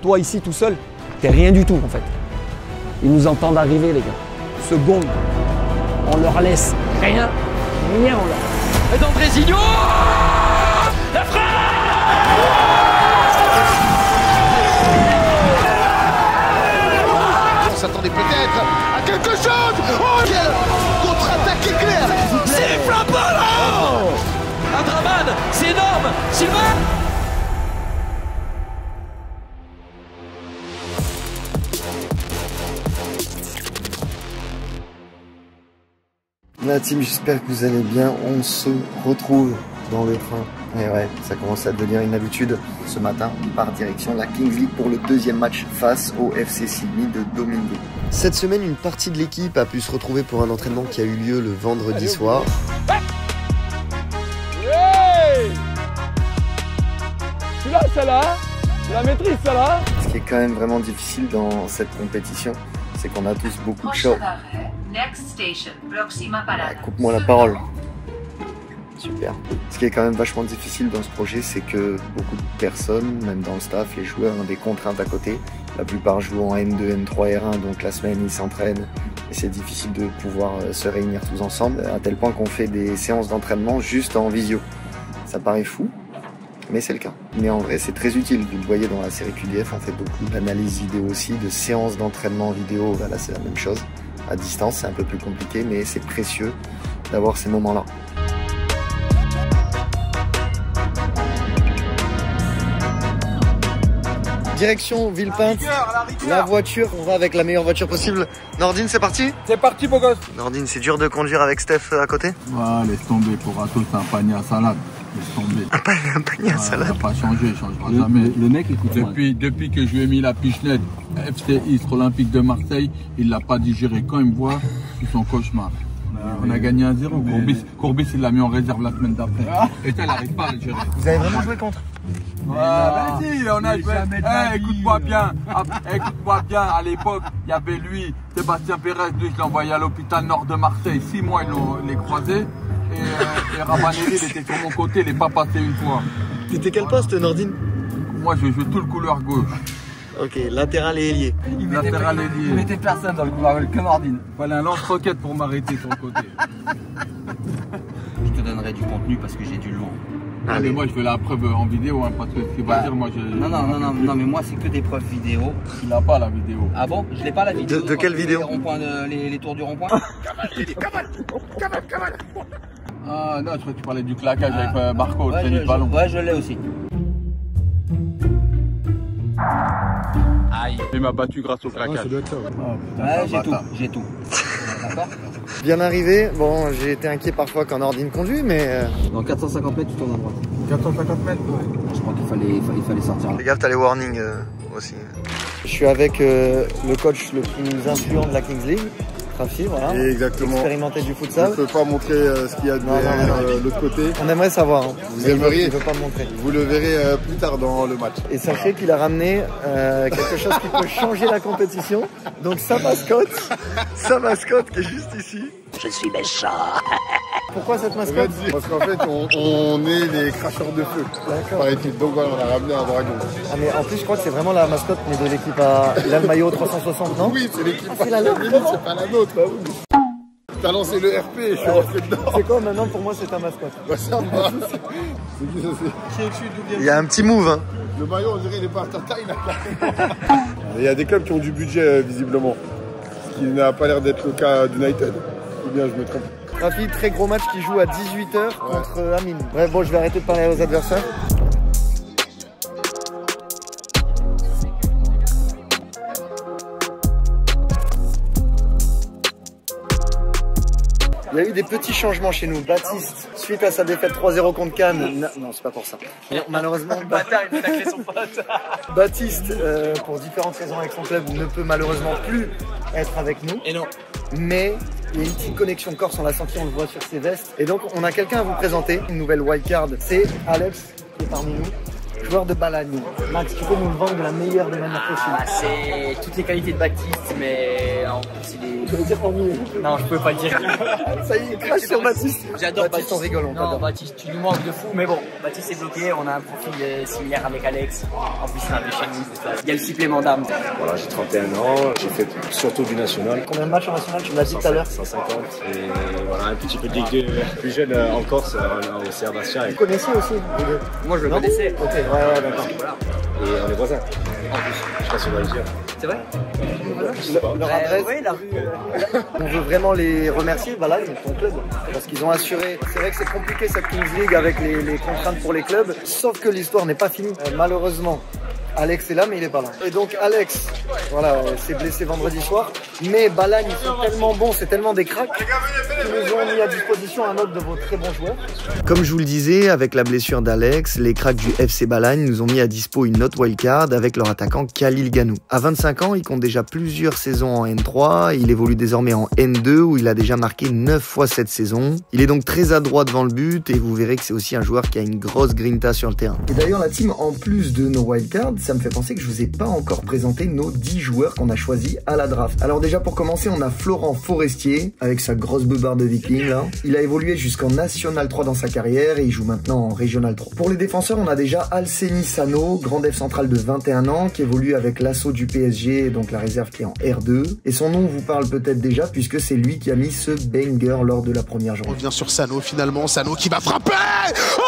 Toi ici tout seul, t'es rien du tout en fait. Ils nous entendent arriver les gars. Seconde, on leur laisse rien, rien on leur laisse. Et d'Andrézinho, la frappe. On s'attendait peut-être à quelque chose. Oh, quel contre-attaque éclair. C'est flamboyant. Adraman, c'est énorme. Sylvain. La team, j'espère que vous allez bien. On se retrouve dans le train. Et ouais, ça commence à devenir une habitude. Ce matin, on part direction la Kings League pour le deuxième match face au FC Sydney de Domingo. Cette semaine, une partie de l'équipe a pu se retrouver pour un entraînement qui a eu lieu le vendredi soir. Tu l'as celle-là, tu la maîtrises celle-là. Ce qui est quand même vraiment difficile dans cette compétition, c'est qu'on a tous beaucoup de chaud. Coupe-moi la parole. Super. Ce qui est quand même vachement difficile dans ce projet, c'est que beaucoup de personnes, même dans le staff, les joueurs ont des contraintes à côté. La plupart jouent en N2, N3, R1, donc la semaine ils s'entraînent et c'est difficile de pouvoir se réunir tous ensemble, à tel point qu'on fait des séances d'entraînement juste en visio. Ça paraît fou, mais c'est le cas. Mais en vrai, c'est très utile. Vous le voyez dans la série QDF, on fait beaucoup d'analyses vidéo aussi, de séances d'entraînement vidéo. Voilà, c'est la même chose. À distance, c'est un peu plus compliqué, mais c'est précieux d'avoir ces moments-là. Direction Villepinte, la voiture, on va avec la meilleure voiture possible. Nordine, c'est parti? C'est parti, beau gosse. Nordine, c'est dur de conduire avec Steph à côté? Ouais, laisse tomber, pour Atos, c'est un panier à salade. Laisse tomber. Un panier à salade? Ça n'a pas changé, il changera jamais. Le mec, écoute, depuis que je lui ai mis la pichenette, FC Istres Olympique de Marseille, il l'a pas digéré. Quand il me voit, c'est son cauchemar. On a gagné 1-0. Courbis, il l'a mis en réserve la semaine d'après. Et ça, il n'arrive pas à le gérer. Vous avez vraiment joué contre? Vas-y, on a joué. Écoute-moi bien. Écoute-moi bien. À l'époque, il y avait lui, Sébastien Pérez, lui, je l'ai envoyé à l'hôpital nord de Marseille. 6 mois, il les croisé. Et Rabanelli, il était sur mon côté, il n'est pas passé une fois. C'était quel poste, Nordine? Moi, je joue tout le couloir gauche. Ok, latéral et ailier. Il mettait personne dans le couloir, que Nordine. Fallait un lance-roquette pour m'arrêter sur le côté. Je te donnerai du contenu parce que j'ai du lourd. Ah, mais moi je veux la preuve en vidéo, hein, parce que ce qui va dire, moi je... Non, mais moi c'est que des preuves vidéo. Il n'a pas la vidéo. Ah bon? Je l'ai pas la vidéo. De quelle vidéo? Les tours du rond-point. Cavale. Ah non, je crois que tu parlais du claquage avec Marco, ouais, le ballon. Ouais, je l'ai aussi. Aïe. Il m'a battu grâce au claquage. J'ai tout. D'accord? Bien arrivé. Bon, j'ai été inquiet parfois quand Nordine conduit, mais... Dans 450 mètres, tu tournes à droite. 450 mètres? Je crois qu'il fallait sortir là. Fais gaffe, t'as les warnings aussi. Je suis avec le coach le plus influent de la Kings League, Rafi, voilà. Exactement. Expérimenté du futsal. Je ne peux pas montrer ce qu'il y a de l'autre côté. On aimerait savoir. Hein. Vous aimeriez? Il ne veut pas me montrer. Vous le verrez plus tard dans le match. Et sachez qu'il a ramené quelque chose qui peut changer la compétition. Donc sa mascotte qui est juste ici. Je suis méchant. Pourquoi cette mascotte? Parce qu'en fait, on est les cracheurs de feu. D'accord. Paraît-il. Donc voilà, on a ramené un dragon. Ah mais en plus, je crois que c'est vraiment la mascotte mais de l'équipe à... Il a le maillot 360, non? Oui, c'est l'équipe. C'est la nôtre. C'est pas la nôtre. Bah oui. T'as lancé le RP et je suis rentré dedans. C'est quoi maintenant pour moi c'est ta mascotte? Bah ça va. C'est qui ça c'est? Il y a un petit move, hein. Le maillot, on dirait il est pas à ta taille là. Il y a des clubs qui ont du budget visiblement. Ce qui n'a pas l'air d'être le cas d'United. Ou bien je me trompe. Rafi, très gros match qui joue à 18h contre Amine. Bref, bon, je vais arrêter de parler aux adversaires. Il y a eu des petits changements chez nous. Baptiste, suite à sa défaite 3-0 contre Cannes, non, c'est pas pour ça. Malheureusement, Baptiste, pour différentes raisons avec son club, ne peut malheureusement plus être avec nous. Et non. Mais il y a une petite connexion Corse, on l'a senti, on le voit sur ses vestes. Et donc, on a quelqu'un à vous présenter, une nouvelle wildcard. C'est Alex qui est parmi nous. joueur de Balagne. Max, tu peux nous le vendre de la meilleure des manières possibles. C'est toutes les qualités de Baptiste, mais en plus il est... Tu veux dire ennuyé? Non, je peux pas le dire. Ça y est, il crache sur Baptiste. J'adore Baptiste, on rigole, on Non, t'adore. Baptiste, tu nous manques de fou, mais bon, Baptiste est bloqué, on a un profil similaire avec Alex. En plus, c'est un déchaîniste. Il y a le supplément d'âme. Voilà, j'ai 31 ans, j'ai fait surtout du national. Combien de matchs en national? Tu me l'as dit tout à l'heure. 150 et voilà, un petit peu de Ligue 2 plus jeune en Corse, au CR Bastia. Vous connaissez aussi les deux? Moi, je le connaissais. Ok, ouais, d'accord. Et on est voisins. En plus, je sais pas si on va le dire. C'est vrai? Leur adresse, Oui, la rue. on veut vraiment les remercier, Balagne, ton club, parce qu'ils ont assuré. C'est vrai que c'est compliqué cette Kings League avec les contraintes pour les clubs, sauf que l'histoire n'est pas finie. Malheureusement, Alex est là, mais il est pas là. Et donc Alex, voilà, s'est blessé vendredi soir. Mais Balagne, ils sont tellement bons, c'est tellement des cracks qu'ils nous ont mis à disposition un autre de vos très bons joueurs. Comme je vous le disais, avec la blessure d'Alex, les cracks du FC Balagne nous ont mis à dispo une autre wildcard avec leur attaquant Khalil Ganou. À 25 ans, il compte déjà plusieurs saisons en N3. Il évolue désormais en N2 où il a déjà marqué 9 fois cette saison. Il est donc très adroit devant le but et vous verrez que c'est aussi un joueur qui a une grosse grinta sur le terrain. Et d'ailleurs, la team, en plus de nos wildcards, ça me fait penser que je vous ai pas encore présenté nos 10 joueurs qu'on a choisis à la draft. Alors déjà pour commencer, on a Florent Forestier avec sa grosse beubare de viking là. Il a évolué jusqu'en National 3 dans sa carrière et il joue maintenant en Régional 3. Pour les défenseurs, on a déjà Alceni Sano, grand def central de 21 ans qui évolue avec l'assaut du PSG, donc la réserve qui est en R2. Et son nom vous parle peut-être déjà puisque c'est lui qui a mis ce banger lors de la première journée. On revient sur Sano finalement, Sano qui va frapper. Oh,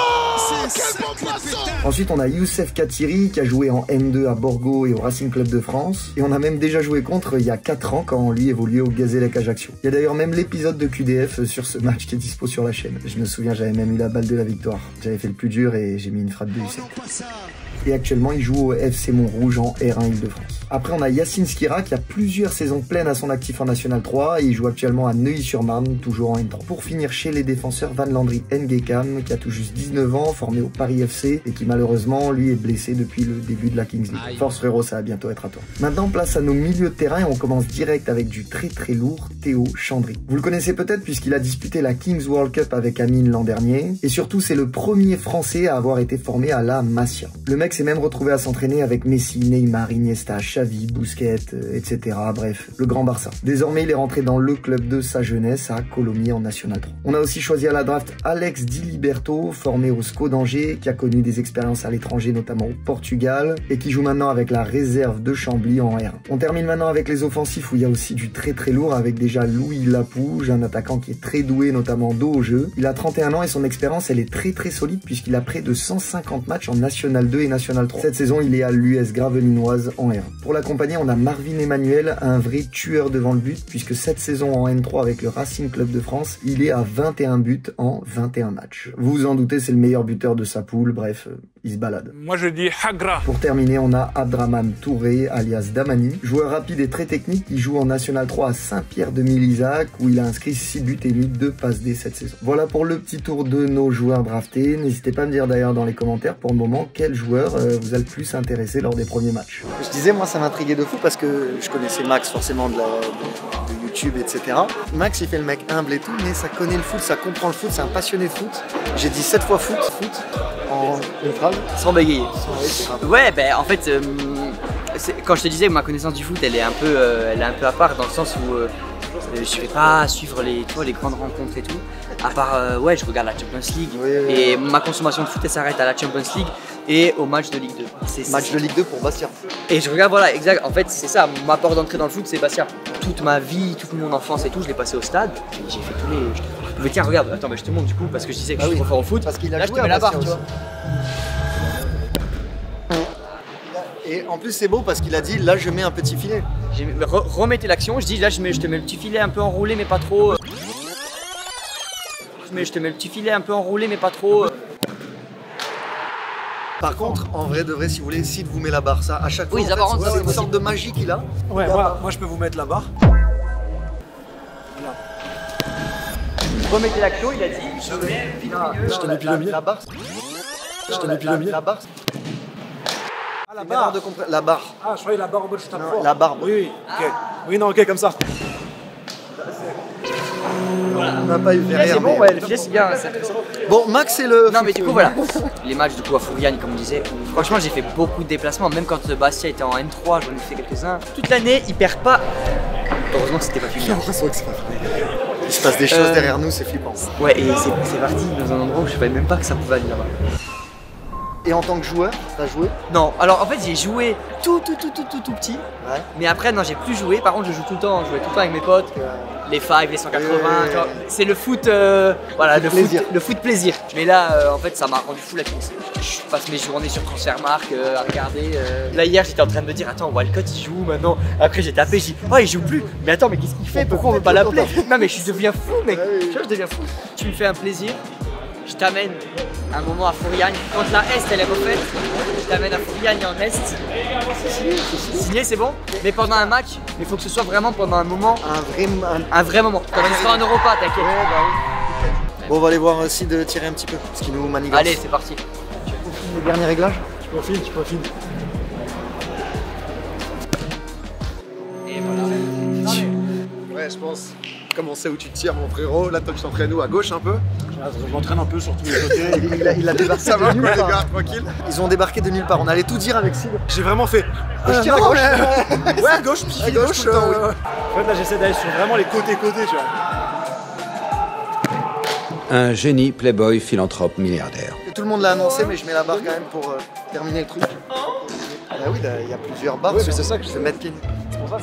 quel bon passant. Ensuite, on a Youssef Katiri qui a joué en N2 à Borgo et au Racing Club de France. Et on a même déjà joué contre il y a 4 ans quand lui évoluait au Gazélec Ajaccio. Il y a d'ailleurs même l'épisode de QDF sur ce match qui est dispo sur la chaîne. Je me souviens, j'avais même eu la balle de la victoire. J'avais fait le plus dur et j'ai mis une frappe de Youssef. Et actuellement, il joue au FC Montrouge en R1 Île-de-France. Après, on a Yacine Skira qui a plusieurs saisons pleines à son actif en National 3 et il joue actuellement à Neuilly-sur-Marne, toujours en N3. Pour finir chez les défenseurs, Van Landry Ngekam qui a tout juste 19 ans, formé au Paris FC et qui malheureusement, lui, est blessé depuis le début de la Kings League. Force frérot, ça va bientôt être à toi. Maintenant, place à nos milieux de terrain et on commence direct avec du très très lourd, Théo Chandry. Vous le connaissez peut-être puisqu'il a disputé la Kings World Cup avec Amine l'an dernier et surtout, c'est le premier Français à avoir été formé à la Masia. Le mec s'est même retrouvé à s'entraîner avec Messi, Neymar, Iniesta, Xavi, Busquets, etc. Bref, le grand Barça. Désormais, il est rentré dans le club de sa jeunesse à Colomiers en National 3. On a aussi choisi à la draft Alex Di Liberto, formé au SCO d'Angers, qui a connu des expériences à l'étranger, notamment au Portugal, et qui joue maintenant avec la réserve de Chambly en R1. On termine maintenant avec les offensifs où il y a aussi du très très lourd avec déjà Louis Lapouge, un attaquant qui est très doué, notamment dos au jeu. Il a 31 ans et son expérience, elle est très très solide puisqu'il a près de 150 matchs en National 2 et National 3. Cette saison, il est à l'US Gravelinoise en R1. Pour l'accompagner, on a Marvin Emmanuel, un vrai tueur devant le but, puisque cette saison en N3 avec le Racing Club de France, il est à 21 buts en 21 matchs. Vous vous en doutez, c'est le meilleur buteur de sa poule, bref, il se balade. Moi je dis Hagra. Pour terminer, on a Abdraman Touré, alias Damani, joueur rapide et très technique qui joue en National 3 à Saint-Pierre-de-Milizac, où il a inscrit 6 buts et mis 2 passes D cette saison. Voilà pour le petit tour de nos joueurs draftés. N'hésitez pas à me dire d'ailleurs dans les commentaires pour le moment quel joueur vous a le plus intéressé lors des premiers matchs. Je disais, moi ça m'intriguait de fou parce que je connaissais Max forcément de YouTube, etc. Max il fait le mec humble et tout, mais ça connaît le foot, ça comprend le foot, c'est un passionné de foot. J'ai dit 7 fois foot en une phrase. Sans bégayer. Ouais, ben en fait, quand je te disais ma connaissance du foot, elle est un peu à part dans le sens où je ne vais pas suivre les grandes rencontres et tout. À part, ouais, je regarde la Champions League et ma consommation de foot elle s'arrête à la Champions League et au match de Ligue 2. Match de Ligue 2 pour Bastia. Et je regarde, voilà, exact. En fait, c'est ça, ma porte d'entrée dans le foot, c'est Bastia. Toute ma vie, toute mon enfance et tout, je l'ai passé au stade. J'ai fait tous les. Mais tiens, regarde, attends, mais je te montre du coup parce que je disais que je suis trop fort au foot. Parce qu'il a là, joué je te mets la barre, tu vois. Et en plus, c'est beau parce qu'il a dit là, je mets un petit filet. Remettez l'action, je dis là, je te mets le petit filet un peu enroulé, mais pas trop. Je te mets le petit filet un peu enroulé, mais pas trop. Par contre, en vrai de vrai, si vous voulez, Sid vous met la barre. Ça, à chaque fois, oui, en fait, c'est une sorte de magie qu'il a. Ouais, moi je peux vous mettre la barre. Voilà. Remettez l'action, il a dit. Je te mets pile au milieu. La barre. Je te mets pile au milieu. La barre. Ah, la barre. La barre. Ah, je croyais la barre en mode je tape fort. La barre. Oui, ok. Oui, non, ok, comme ça. on n'a pas eu Filet, c'est bon, ouais, le filet c'est bien, c'est intéressant. Bon, Max, c'est le. Non, mais du coup, voilà. Les matchs du coup à Fouriane, comme on disait, franchement, j'ai fait beaucoup de déplacements. Même quand Bastia était en N3, j'en ai fait quelques-uns. Toute l'année, ils perdent pas. Heureusement que c'était pas fini. J'ai l'impression que c'est pas fini. Il se passe des choses derrière nous, c'est flippant. Ouais, et c'est parti dans un endroit où je savais même pas que ça pouvait aller là-bas. Et en tant que joueur, t'as joué? Non, alors en fait j'ai joué tout petit. Ouais. Mais après non, j'ai plus joué. Par contre je joue tout le temps, je jouais tout le temps avec mes potes. Les 5, les 180, c'est le foot, voilà, le foot plaisir. Mais là en fait ça m'a rendu fou la Kings. Je passe mes journées sur Transfermarkt à regarder. Là hier j'étais en train de me dire attends Walcott il joue maintenant. Après j'ai tapé, j'ai dit oh il joue plus. Mais attends mais qu'est-ce qu'il fait? Pourquoi on veut pas l'appeler? Non mais je deviens fou mec. Tu vois je deviens fou. Tu me fais un plaisir. Je t'amène un moment à Fouriane. Quand la Est elle est refaite, je t'amène à Fouriane et en Est. C'est signé, c'est bon. Mais pendant un match, il faut que ce soit vraiment pendant un moment. Un vrai moment. Quand on sera en Europa, t'inquiète. Bon, on va aller voir Sid tirer un petit peu, parce qu'il nous manigance. Allez, c'est parti. Tu peaufines les derniers réglages? Tu peaufines. Et voilà. Ouais, je pense. Comme on sait où tu tires, mon frérot, là toi tu t'entraînes où? À gauche un peu? Je m'entraîne un peu sur tous les côtés. Il a débarqué ça va de nulle quoi, les part. gars, tranquille? Ils ont débarqué de nulle part, on allait tout dire avec Sid. J'ai vraiment fait. Je tire à gauche. Ouais, à gauche, puis à gauche. tout le temps, oui. En fait, là j'essaie d'aller sur vraiment les côtés, tu vois. Un génie, playboy, philanthrope, milliardaire. Tout le monde l'a annoncé, mais je mets la barre quand même pour terminer le truc. Ah oui, il y a plusieurs barres. Oui, mais c'est ça que je sais mettre pin. C'est pour ça.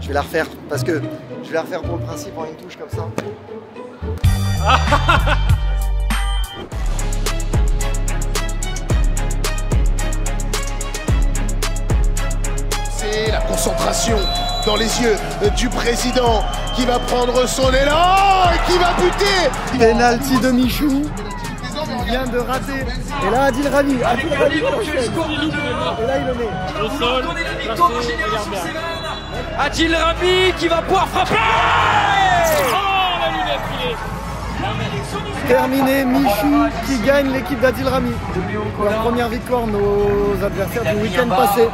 Je vais la refaire parce que je vais la refaire pour le principe en une touche comme ça. C'est la concentration dans les yeux du président qui va prendre son élan et qui va buter. Penalty de Michou. Il vient de rater. Et là, Adil Rami. Et là, il le met. Au sol. Adil Rami qui va pouvoir frapper. Oh, la lunette filée. Terminé, Michou qui gagne l'équipe d'Adil Rami. La première victoire de nos adversaires du week-end passé.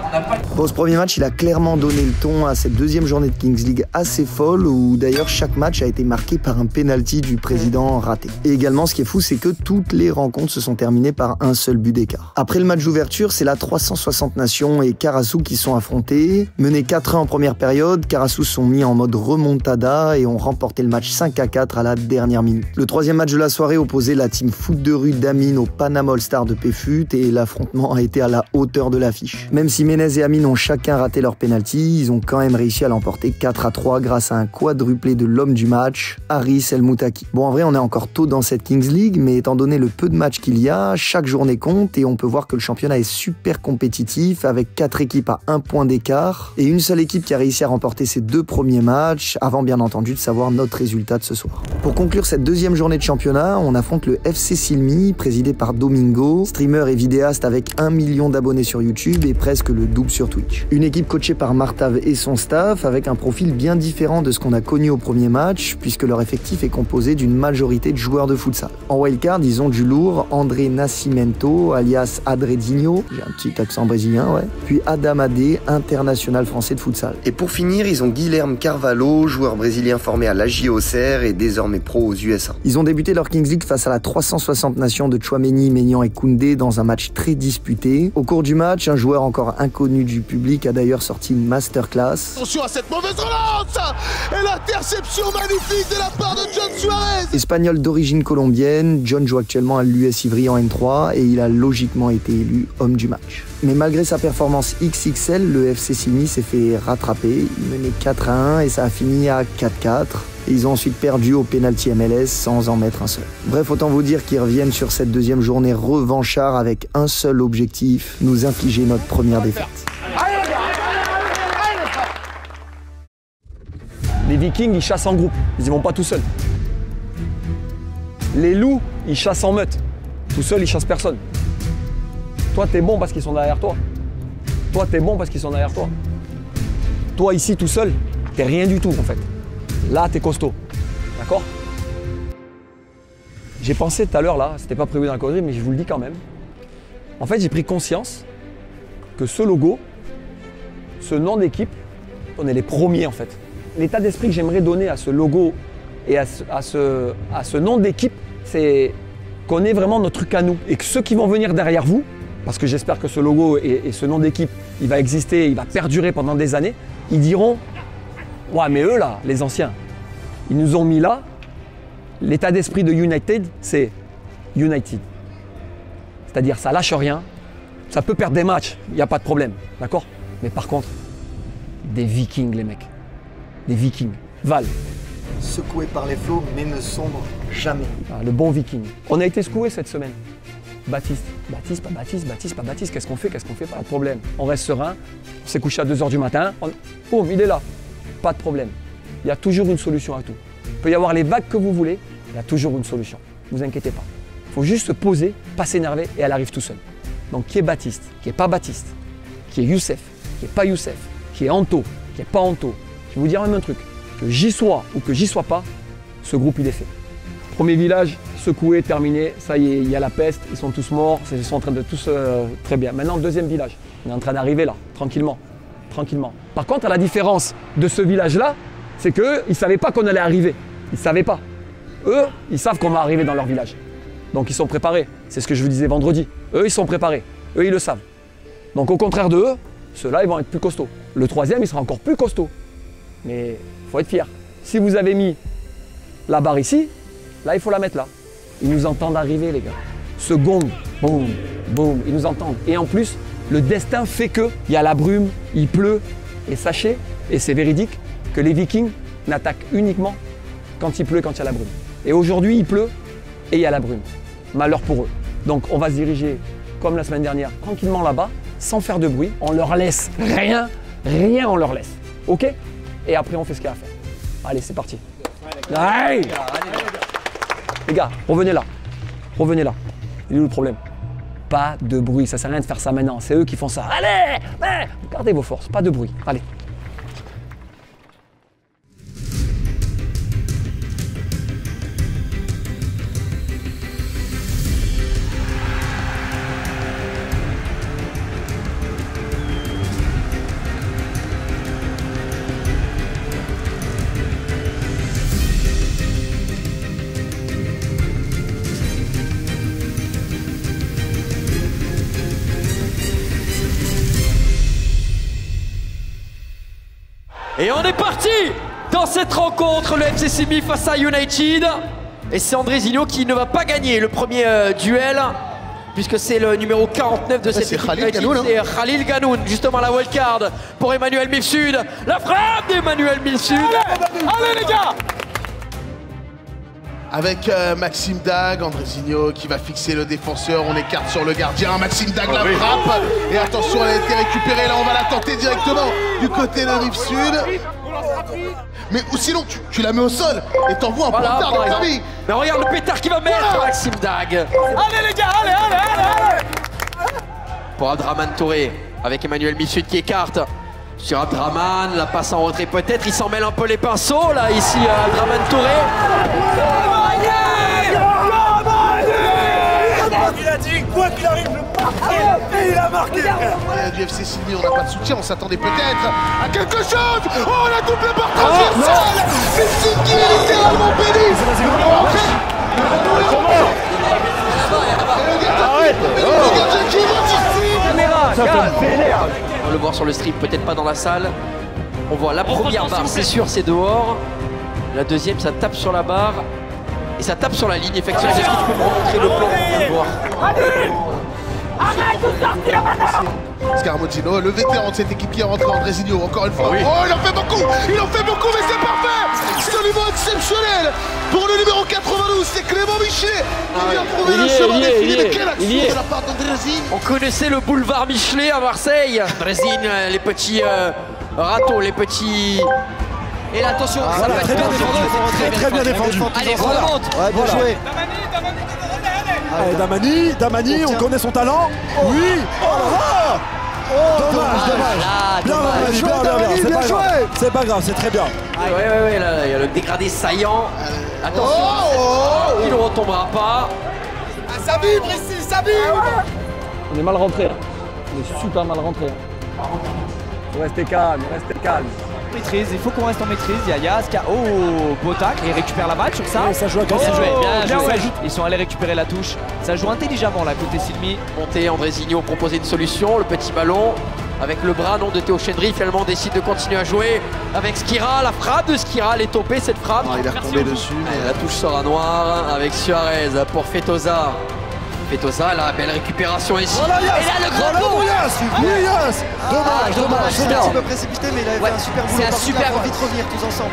Bon, ce premier match, il a clairement donné le ton à cette deuxième journée de Kings League assez folle où d'ailleurs chaque match a été marqué par un penalty du président raté. Et également, ce qui est fou, c'est que toutes les rencontres se sont terminées par un seul but d'écart. Après le match d'ouverture, c'est la 360 Nations et Carasu qui sont affrontés. Menés 4-1 en première période, Carasu sont mis en mode remontada et ont remporté le match 5-4 à la dernière minute. Le troisième match de la soirée opposait la team foot de rue d'Amine au Panama All-Star de PFUT et l'affrontement a été à la hauteur de l'affiche. Même si Menez et Amine ont chacun raté leur penalty, ils ont quand même réussi à l'emporter 4-3 grâce à un quadruplé de l'homme du match, Haris El Moutaki. Bon, en vrai, on est encore tôt dans cette Kings League, mais étant donné le peu de matchs qu'il y a, chaque journée compte et on peut voir que le championnat est super compétitif avec 4 équipes à 1 point d'écart et une seule équipe qui a réussi à remporter ses 2 premiers matchs avant bien entendu de savoir notre résultat de ce soir. Pour conclure cette deuxième journée de championnat, on affronte le FC Silmi, présidé par Domingo, streamer et vidéaste avec 1 million d'abonnés sur YouTube et presque le double sur Twitch. Une équipe coachée par Martav et son staff avec un profil bien différent de ce qu'on a connu au premier match, puisque leur effectif est composé d'une majorité de joueurs de futsal. En wildcard, ils ont du lourd, André Nascimento, alias Adredinho, j'ai un petit accent brésilien, ouais, puis Adam Adé, international français de futsal. Et pour finir, ils ont Guilherme Carvalho, joueur brésilien formé à l'AJ Auxerre et désormais pro aux USA. Ils ont débuté leur Kings League face à la 360 Nations de Chouameni, Maignan et Koundé dans un match très disputé. Au cours du match, un joueur encore inconnu du public a d'ailleurs sorti une masterclass. Attention à cette mauvaise relance et l'interception magnifique de la part de John Suarez. Espagnol d'origine colombienne, John joue actuellement à l'US Ivry en N3 et il a logiquement été élu homme du match. Mais malgré sa performance XXL, le FC Silmi s'est fait rattraper. Il menait 4-1 et ça a fini à 4-4. Et ils ont ensuite perdu au penalty MLS sans en mettre un seul. Bref, autant vous dire qu'ils reviennent sur cette deuxième journée revanchard avec un seul objectif, nous infliger notre première défaite. Les Vikings, ils chassent en groupe, ils y vont pas tout seuls. Les loups, ils chassent en meute. Tout seuls, ils chassent personne. Toi, t'es bon parce qu'ils sont derrière toi. Toi, t'es bon parce qu'ils sont derrière toi. Toi, ici, tout seul, t'es rien du tout, en fait. Là, t'es costaud. D'accord? J'ai pensé tout à l'heure, là, c'était pas prévu dans la causerie, mais je vous le dis quand même. En fait, j'ai pris conscience que ce logo, ce nom d'équipe, on est les premiers, en fait. L'état d'esprit que j'aimerais donner à ce logo et à ce nom d'équipe, c'est qu'on ait vraiment notre truc à nous. Et que ceux qui vont venir derrière vous, parce que j'espère que ce logo et ce nom d'équipe, il va exister, il va perdurer pendant des années, ils diront « Ouais, mais eux là, les anciens, ils nous ont mis là, l'état d'esprit de United, c'est United. » C'est-à-dire ça lâche rien, ça peut perdre des matchs, il n'y a pas de problème, d'accord? Mais par contre, des Vikings les mecs, des Vikings. Val. Secoué par les flots, mais ne sombre jamais. Ah, le bon Viking. On a été secoué cette semaine. Baptiste, pas Baptiste, qu'est-ce qu'on fait, pas de problème. On reste serein, on s'est couché à 2 h du matin, boum, il est là, pas de problème. Il y a toujours une solution à tout. Il peut y avoir les vagues que vous voulez, il y a toujours une solution. Ne vous inquiétez pas. Il faut juste se poser, pas s'énerver et elle arrive tout seul. Donc qui est Baptiste, qui n'est pas Baptiste, qui est Youssef, qui n'est pas Youssef, qui est Anto, qui n'est pas Anto. Je vais vous dire même un truc, que j'y sois ou que j'y sois pas, ce groupe il est fait. Premier village, secoué, terminé, ça y est, il y a la peste, ils sont tous morts, ils sont en train de tous très bien. Maintenant, le deuxième village, on est en train d'arriver là, tranquillement, tranquillement. Par contre, à la différence de ce village-là, c'est qu'eux, ils ne savaient pas qu'on allait arriver. Ils ne savaient pas. Eux, ils savent qu'on va arriver dans leur village. Donc ils sont préparés. C'est ce que je vous disais vendredi. Eux, ils sont préparés. Eux, ils le savent. Donc au contraire de eux, ceux-là, ils vont être plus costauds. Le troisième, il sera encore plus costaud. Mais il faut être fier. Si vous avez mis la barre ici, là, il faut la mettre là. Ils nous entendent arriver, les gars. Ce gong, boum, boum, ils nous entendent. Et en plus, le destin fait qu'il y a la brume, il pleut. Et sachez, et c'est véridique, que les Vikings n'attaquent uniquement quand il pleut, quand il y a la brume. Et aujourd'hui, il pleut et il y a la brume. Malheur pour eux. Donc, on va se diriger, comme la semaine dernière, tranquillement là-bas, sans faire de bruit. On leur laisse rien, rien on leur laisse. OK? Et après, on fait ce qu'il y a à faire. Allez, c'est parti. Allez, les gars, revenez là. Revenez là. Il est où le problème? Pas de bruit. Ça sert à rien de faire ça maintenant. C'est eux qui font ça. Allez, gardez vos forces. Pas de bruit. Allez. Et on est parti dans cette rencontre, le FC Séville face à United. Et c'est Andrezinho qui ne va pas gagner le premier duel, puisque c'est le numéro 49 de cette équipe. C'est Khalil Ganoun, justement la wildcard pour Emmanuel Mifsud. La frappe d'Emmanuel Mifsud. Allez les gars! Avec Maxime Dag, Andrezinho qui va fixer le défenseur, on écarte sur le gardien, Maxime Dag la frappe, et attention elle a été récupérée, là on va la tenter directement du côté de Rive-Sud. Mais ou sinon tu la mets au sol et t'envoies un pétard dans ta vie. Mais regarde le pétard qui va mettre Maxime Dag. Allez les gars, allez. Pour Abdraman Touré, avec Emmanuel Mifsud qui écarte. Sur Abdraman, la passe en retrait peut-être, il s'en mêle un peu les pinceaux là ici Abdraman Touré. Il a dit quoi qu'il arrive, je marquerai et il a marqué. Du FC Séville, on n'a pas de soutien, on s'attendait peut-être à quelque chose. Oh la double barre transversale. Mifsud qui est littéralement béni. On va le voir sur le stream, peut-être pas dans la salle. On voit la première barre, c'est sûr, c'est dehors. La deuxième, ça tape sur la barre. Et ça tape sur la ligne, effectivement. Est-ce que tu peux me remontrer le plan qu'on vient de voir? Arrête de sortir maintenant. Scaramuzzino, le vétéran de cette équipe qui est rentré, Andrezinho, encore une fois. Oui. Oh, il en fait beaucoup, mais c'est parfait. Absolument exceptionnel pour le numéro 92, c'est Clément Michelet. Il vient trouver le chemin défilé, mais quelle action de la part d'Andrezin. On connaissait le boulevard Michelet à Marseille. Andrezin, les petits râteaux, les petits... Et là, attention, ça va être très bien défendu. Allez, on remonte. Ouais, bien joué. Allez, Damani, on connaît son talent. Oui. Oh, dommage. Bien, c'est pas grave, c'est très bien. Ouais, là, il y a le dégradé saillant. Attention, il ne retombera pas. Ça vibre ici, ça vibre. On est mal rentré. On est super mal rentré. Faut rester calme, maîtrise, il faut qu'on reste en maîtrise. Il y a Yas qui a... Oh, beau tacle, et il récupère la balle sur ça. Ouais, ça joue à Bien Cassie. joué, bien joué. Ouais. Ils sont allés récupérer la touche. Ça joue intelligemment là, côté Silmi. Monté, Andrezinho proposait une solution, le petit ballon avec le bras non de Théo Chendry, finalement on décide de continuer à jouer avec Skira, la frappe de Skira, elle est topée cette frappe. Il est retombé dessus. La touche sera noire avec Suarez pour Fetosa. Fetosa, la belle récupération ici. Voilà, Yas. Et là le grand Voilà, coup. Yas. Oui, Yas. Dommage, c'est C'est bien. un petit peu précipité, mais il a fait un super boulot. c'est un Par contre, super il faut boulot. vite revenir tous ensemble.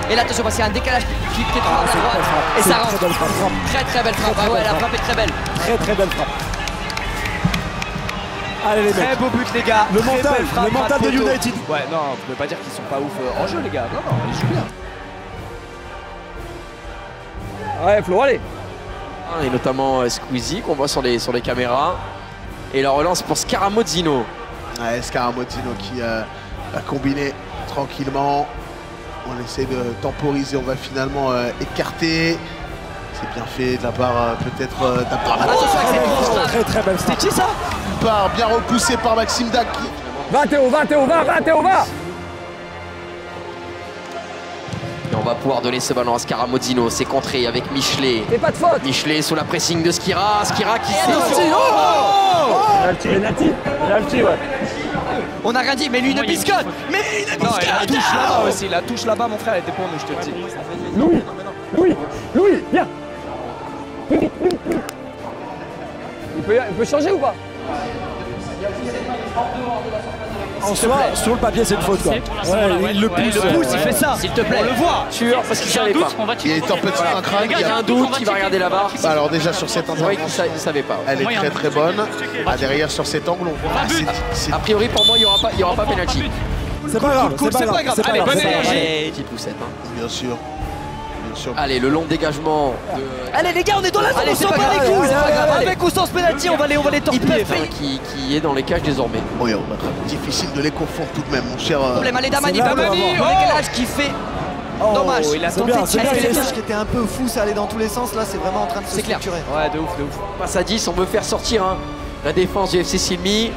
Et là, attention, parce qu'il y a un décalage qui est trop à c'est une droite. belle frappe. Et C'est ça une rentre. très belle frappe. Très très belle frappe. Ah ouais, la frappe est très belle. Très belle frappe. Allez les Très mecs. beau but les gars. Le Très mental, belle frappe, le mental frappe de poteau. United. Ouais, non, vous pouvez pas dire qu'ils sont pas ouf en jeu les gars. Non, non, ils jouent bien. Ouais, Flo, allez. Et notamment Squeezie qu'on voit sur les caméras. Et la relance pour Scaramozzino. Ouais, Scaramozzino qui va combiner tranquillement. On essaie de temporiser, on va finalement écarter. C'est bien fait de la part peut-être de la part Très belle frappe. C'est qui ça? bien repoussé par Maxime Dag. Va Théo, va Théo, va Théo, va. Et on va pouvoir donner ce ballon à Scaramozzino. C'est contré avec Michelet. Et pas de faute. Michelet sous la pressing de Skira. Skira qui s'est... Penalty, ouais. On a rien dit, mais lui une biscotte. Mais une Non, et la biscotte. touche là-bas aussi. La touche là-bas, mon frère, elle était pour nous, je te le dis. Louis, viens. Il peut changer ou pas? En soi, sur le papier, c'est une faute quoi. Ouais, il le pousse. Il fait ça. S'il te plaît. On le voit. Sûr, parce qu'il savait pas. Il est en petit un crâne. Il y a un doute, il va regarder la barre. Alors déjà sur cette C'est vrai intervention, qu'il savait pas. elle est très bonne. Derrière sur cet angle, on voit. C'est A priori, pour moi, il n'y aura pas penalty. C'est pas grave, c'est pas grave. Allez, bonne énergie. Petite poussette. bien sûr. Allez, le long dégagement de... Allez les gars, on est dans la zone. Allez, On c'est s'en pas bat grave, les couilles. allez. Avec ou sans ce penalty, on va les torpiller. qui est dans les cages désormais. Oui, on va être difficile de les confondre tout de même, mon cher. Problème, allez Damani, C'est là Damani. qu'on Le décalage qui fait. Dommage. Il a C'est tenté bien, de c'est bien. tirer. Les flèches qui étaient un peu fou, ça allait dans tous les sens. Là, c'est vraiment en train de se C'est clair. structurer. Ouais, de ouf, de ouf. Passe à 10, on veut faire sortir la défense du FC Silmi.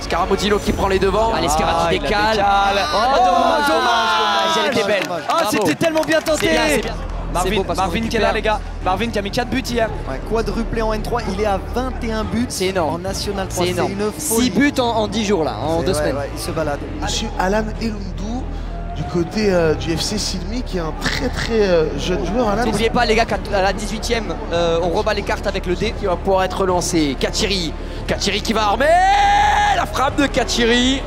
Scaramozzino qui prend les devants. Allez, Skira qui il la décale. décale. Oh, dommage. Elle était belle. Ah, Bravo. c'était tellement bien tenté. C'est bien, c'est bien. C'est beau parce qu'on Marvin qui est là, récupère. les gars. Marvin qui a mis 4 buts hier. Ouais, quadruplé en N3, il est à 21 buts. C'est énorme. En National 3, C'est énorme. une 6 folie. buts en 10 jours là, en 2 Ouais, semaines. ouais, il se balade. Monsieur Alan Elundou du côté du FC Silmi qui est un très jeune joueur. Alan, N'oubliez pas les gars qu'à la 18ème, on rebat les cartes avec le dé. Qui va pouvoir être relancé. Katiri qui va armer. La frappe de Katiri.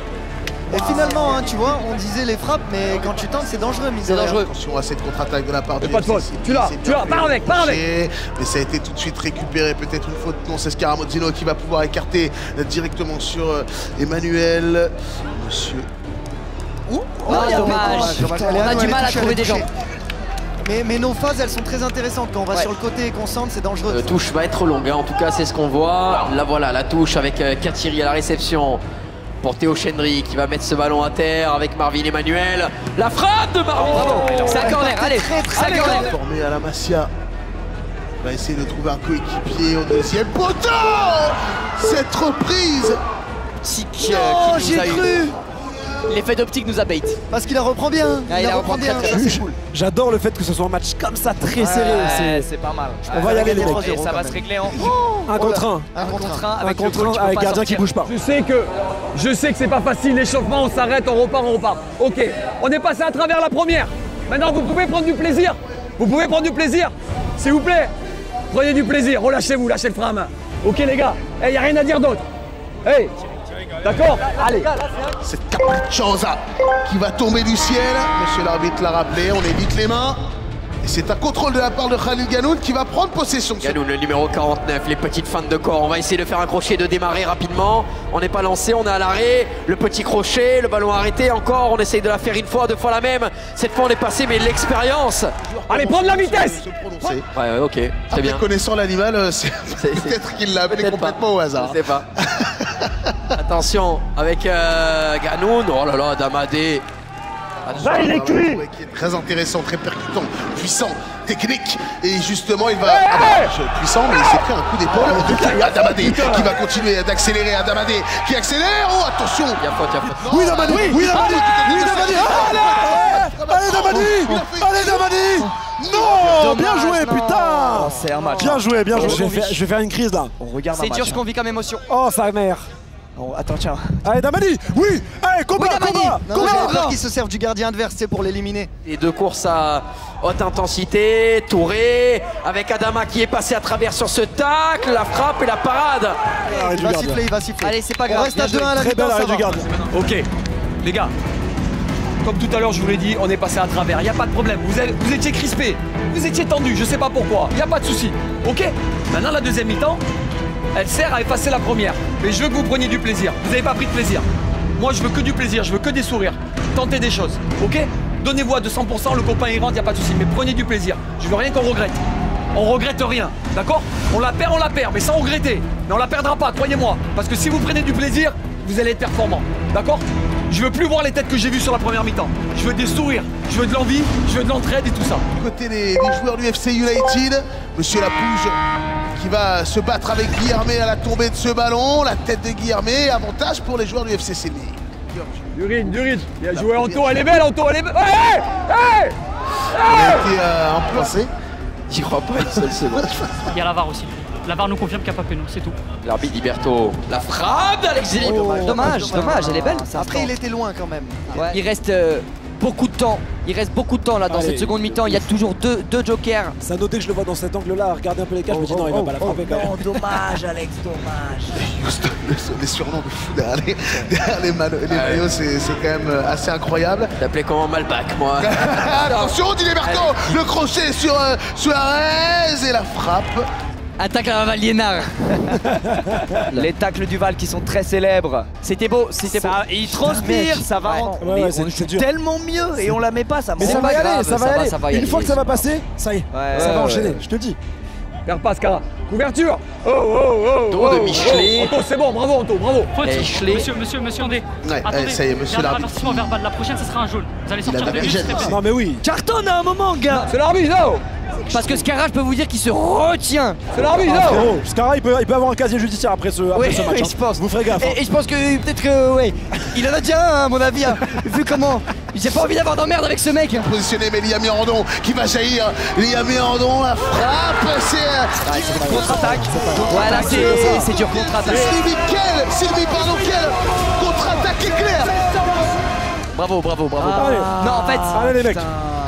Et finalement, hein, tu vois, on disait les frappes, mais quand tu tentes, c'est dangereux, mine de C'est rien. dangereux. attention à cette contre-attaque de la part du pas de FC faute. Silmi. Tu l'as, C'est tu bien l'as. fait Pars avec, pars avec. toucher, mais ça a été tout de suite récupéré. Peut-être une faute. Non, c'est Scaramozzino qui va pouvoir écarter directement sur Emmanuel. Monsieur. Ouh, Oh, il y a dommage. dommage. On a du mal à trouver des gens. Mais nos phases, elles sont très intéressantes. Quand on va Ouais. sur le côté et qu'on centre, c'est dangereux. La touche va être longue, hein. En tout cas c'est ce qu'on voit. Là voilà, la touche avec Katiri à la réception. Pour Théo Chendry qui va mettre ce ballon à terre avec Marvin Emmanuel. La frappe de Marvin. Bravo. C'est un corner, allez. C'est un corner. Formé à la Masia. Il va essayer de trouver un coéquipier au deuxième poteau. Cette reprise. Non, Oh, j'y ai cru. L'effet d'optique nous a bait. Parce qu'il la reprend bien. Ah, il la reprend très, très bien. C'est cool. J'adore le fait que ce soit un match comme ça, très serré. Ouais, c'est pas mal. On va y aller les mecs. Et ça va se régler en Un contre un. Un contre un. Un contre un avec gardien qui bouge pas. Je sais que c'est pas facile l'échauffement, on s'arrête, on repart. Ok, on est passé à travers la première. Maintenant vous pouvez prendre du plaisir. S'il vous plaît. Prenez du plaisir, relâchez-vous, lâchez le frein à main. Ok les gars, y a rien à dire d'autre. Hey, d'accord. Allez. Cette capricciosa qui va tomber du ciel. Monsieur l'arbitre l'a rappelé, on évite les mains. Et c'est un contrôle de la part de Khalil Ganoun qui va prendre possession de ce Ganoun, le numéro 49, les petites feintes de corps. On va essayer de faire un crochet, de démarrer rapidement. On n'est pas lancé, on est à l'arrêt. Le petit crochet, le ballon arrêté encore. On essaye de la faire une fois, deux fois la même. Cette fois on est passé, mais l'expérience. Allez, prendre la vitesse. Ouais, ok, très Après, bien. connaissant l'animal, c'est peut-être qu'il l'a appelé complètement au hasard. Je sais pas. Attention avec Ganoun. Oh là là, Damadé. Il est cuit. Qui est très intéressant, très percutant, puissant. technique. Et justement, il va... puissant, mais il s'est pris un coup d'épaule. Adamadé qui va continuer d'accélérer. Adamadé qui accélère. Oh, attention. Il y a faute, il y a faute. Oui, Damadi. Oui, Damadi. Oui, Damadi. Allez, Damadi. Allez, Damadi. Non, bien joué, putain. C'est un match. Bien joué, bien joué. Je vais faire une crise là. On regarde un C'est match. dur ce qu'on vit comme émotion. Oh, sa mère. Oh, attends, tiens. Allez, Damadi. Oui. Allez, combat, combat. Non, j'avais peur qu'ils se servent du gardien adverse, c'est pour l'éliminer. Les deux courses à haute intensité, Touré, avec Adama qui est passé à travers sur ce tacle, la frappe et la parade. Il va siffler, il va siffler. Allez, c'est pas grave. On reste à 2-1 à la Très belle mi-temps, arrêt ça du va. gardien. Ok, les gars, comme tout à l'heure je vous l'ai dit, on est passé à travers, il n'y a pas de problème. Vous étiez crispés, vous étiez tendus, je sais pas pourquoi, il n'y a pas de souci. Ok, maintenant la deuxième mi-temps, elle sert à effacer la première. Mais je veux que vous preniez du plaisir, vous n'avez pas pris de plaisir. Moi je veux que du plaisir, je veux que des sourires. Tentez des choses, ok? Donnez-vous à 200%, le copain il rentre, il n'y a pas de souci. Mais prenez du plaisir, je veux rien qu'on regrette. On regrette rien, d'accord? On la perd, mais sans regretter. Mais on la perdra pas, croyez-moi. Parce que si vous prenez du plaisir, vous allez être performant, d'accord? Je veux plus voir les têtes que j'ai vues sur la première mi-temps. Je veux des sourires, je veux de l'envie, je veux de l'entraide et tout ça. Du côté des joueurs du FC United, Monsieur Lapouge qui va se battre avec Guillermé à la tombée de ce ballon. La tête de Guillermé, avantage pour les joueurs du FC Séville. Durine. Il a joué Anto, elle est belle, Anto, elle est belle. Hey, hey, Il a été un peu passé. J'y crois pas une seule seconde. Il y a la VAR aussi. La VAR nous confirme qu'il n'y a pas péno, c'est tout. L'arbitre Liberto, la frappe d'Alexis. Dommage, elle est belle. Après, il était loin quand même. Ouais. Il reste beaucoup de temps. Il reste beaucoup de temps là dans cette seconde mi-temps. Il y a toujours deux jokers. Ça a noté que je le vois dans cet angle-là, regarder un peu les cages, je me dis non, il va pas la frapper quand même. Dommage, Alex, dommage. Houston, les surnoms de fou derrière les maillots, c'est quand même assez incroyable. T'appelais comment Malbac, moi? Attention, Di Liberto, le crochet sur Suarez et la frappe. Attaque à Valiénard. Les tacles du Val qui sont très célèbres. C'était beau, c'était beau. Il transpire, ça va rentrer. Ouais, Mais c'est on joue dur. tellement mieux et on la met pas, ça Mais ça va y aller, ça va y aller. Une fois que ça va passer, ça y est, ça va enchaîner, je te le dis. Perds pas, Scara. Couverture. Dos de Michelet. Anto, c'est bon, bravo, Anto, bravo. Monsieur André. Ouais, Attendez, ça y est, monsieur il y a un l'arbitre. avertissement verbal. La prochaine, ce sera un jaune. Vous allez sortir de déjà dit. Non mais oui. Cartonne à un moment, gars. C'est l'arbitre, non. Parce que Scara, je peux vous dire qu'il se retient. C'est l'arbitre, non. Frérot, Scara, il peut avoir un casier judiciaire après ce match. Je pense. Vous ferez gaffe. Et je pense que peut-être que, ouais, il en a déjà un, à mon avis, hein, vu comment. J'ai pas envie d'avoir d'emmerde avec ce mec. Positionné, mais Liam Mirandon qui va jaillir. Liam Mirandon, la frappe, c'est contre-attaque. Voilà, c'est dur, contre-attaque. Sylvie, pardon, quelle contre-attaque éclair. Bravo. Allez. Non, en fait. Allez les mecs.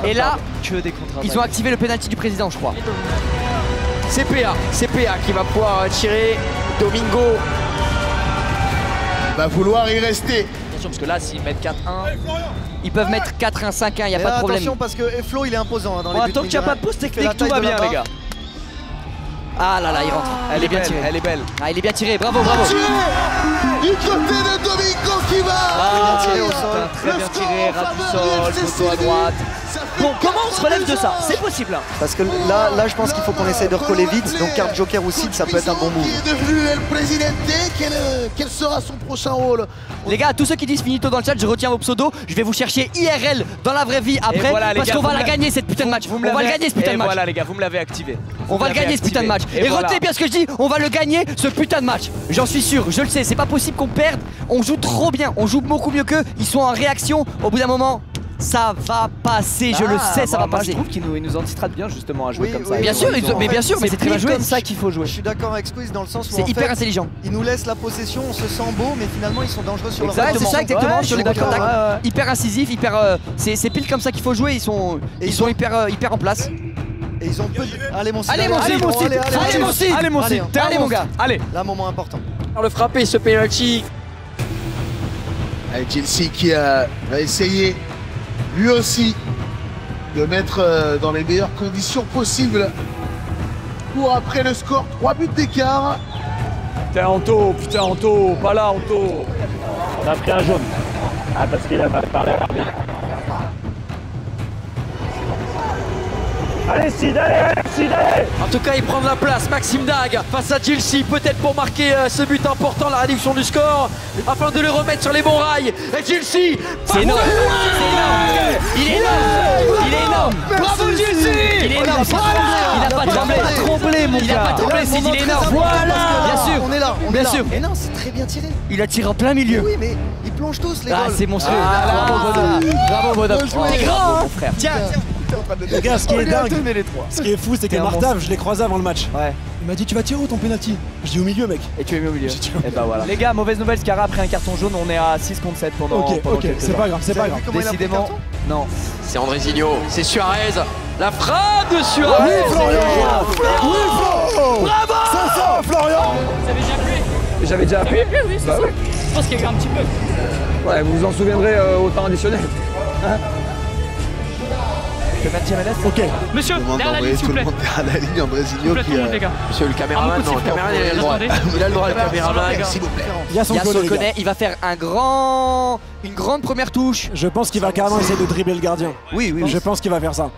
Et là, Que des contre-attaques. ils ont activé le penalty du président, je crois. CPA qui va pouvoir tirer. Domingo. Il va vouloir y rester. Attention, parce que là, s'ils mettent 4-1. Ils peuvent mettre 4-1, 5-1, il n'y a pas de problème. Attention parce que Flo il est imposant dans les buts. Tant qu'il n'y a pas de pause technique, tout va bien, les gars. Ah là là, il rentre. Elle est bien tirée. Elle est belle. Ah, il est bien tiré, bravo. Du côté de Domingo qui va tiré au sol. Très bien tiré, ras du sol, poteau à droite. Bon, comment on se relève de ça? C'est possible. Parce que là je pense qu'il faut qu'on essaye de recoller vite. Donc carte joker aussi, ça peut être un bon move. Qui est devenu El Presidente. Quel sera son prochain rôle? Les gars, tous ceux qui disent finito dans le chat, je retiens vos pseudos. Je vais vous chercher IRL dans la vraie vie après. Voilà, parce qu'on va la gagner cette putain de match. On va le gagner ce putain de match. Voilà les gars, vous me l'avez activé. On va le gagner ce putain de match. Et retenez bien ce que je dis, on va le gagner ce putain de match. J'en suis sûr, je le sais, c'est pas possible qu'on perde. On joue trop bien, on joue beaucoup mieux qu'eux. Ils sont en réaction. Au bout d'un moment, ça va passer, je le sais, ça va passer. Je trouve qu'ils nous antistratent bien justement à jouer comme ça. Bien sûr, mais c'est très bien joué. comme ça qu'il faut jouer. Je suis d'accord avec Squeeze dans le sens où c'est hyper intelligent. Ils nous laissent la possession, on se sent beau, mais finalement ils sont dangereux sur leur Ouais, c'est ça exactement, ouais, sur les contre-attaques. Hyper incisif, hyper. C'est pile comme ça qu'il faut jouer. Ils sont hyper en place. Et ils ont peu de... Allez mon Allez mon gars. Allez. Là, moment important. Le frapper ce penalty. Chelsea qui va essayer lui aussi de mettre dans les meilleures conditions possibles pour après le score, 3 buts d'écart. Putain Anto, pas là Anto. On a pris un jaune. Ah parce qu'il a mal parlé. Allez Sid, allez. En tout cas, il prend de la place, Maxime Dag face à Gilsi, peut-être pour marquer ce but important, la réduction du score, afin de le remettre sur les bons rails. Et Gilsi, c'est énorme, il est énorme, il est énorme. Bravo Gilsi, il est énorme, il n'a pas tremblé, mon gars. Il n'a pas tremblé, c'est il est énorme. Voilà, bien sûr, on est là, bien sûr. Et non, c'est très bien tiré. Il a tiré en plein milieu. Oui, mais ils plongent tous les gars. Ah, c'est monstrueux. Bravo Bodop. T'es grand, frère. Tiens. Les gars, ce qui est dingue, ce qui est fou, c'est que Martav, je l'ai croisé avant le match. Ouais. Il m'a dit tu vas tirer où ton penalty? Je dis au milieu, mec. Et tu es mis au milieu. Et bah voilà. Les gars, mauvaise nouvelle, Scara a pris un carton jaune, on est à 6 contre 7 pendant. Ok, c'est pas grave, c'est pas grave. Décidément, non. c'est Andrezinho, c'est Suarez, la frappe de Suarez. Oui, Florian. Oui, Florian. Bravo. C'est ça, Florian. Vous avez déjà appuyé? J'avais déjà appuyé. Oui, c'est Bah ça. oui. Je pense qu'il y a eu un petit peu. Ouais, vous vous en souviendrez au temps additionnel. Hein? Ok. Monsieur, derrière la ligne, s'il vous plaît. Derrière la ligne, Andrezinho Tout qui le monde, les gars. Monsieur le caméraman, non, le caméraman il a le droit. Il a le droit, le caméraman. s'il vous plaît. Yasson connaît, il va faire une grande première touche. Je pense qu'il va carrément essayer de dribbler le gardien. Oui. Je pense qu'il va faire ça.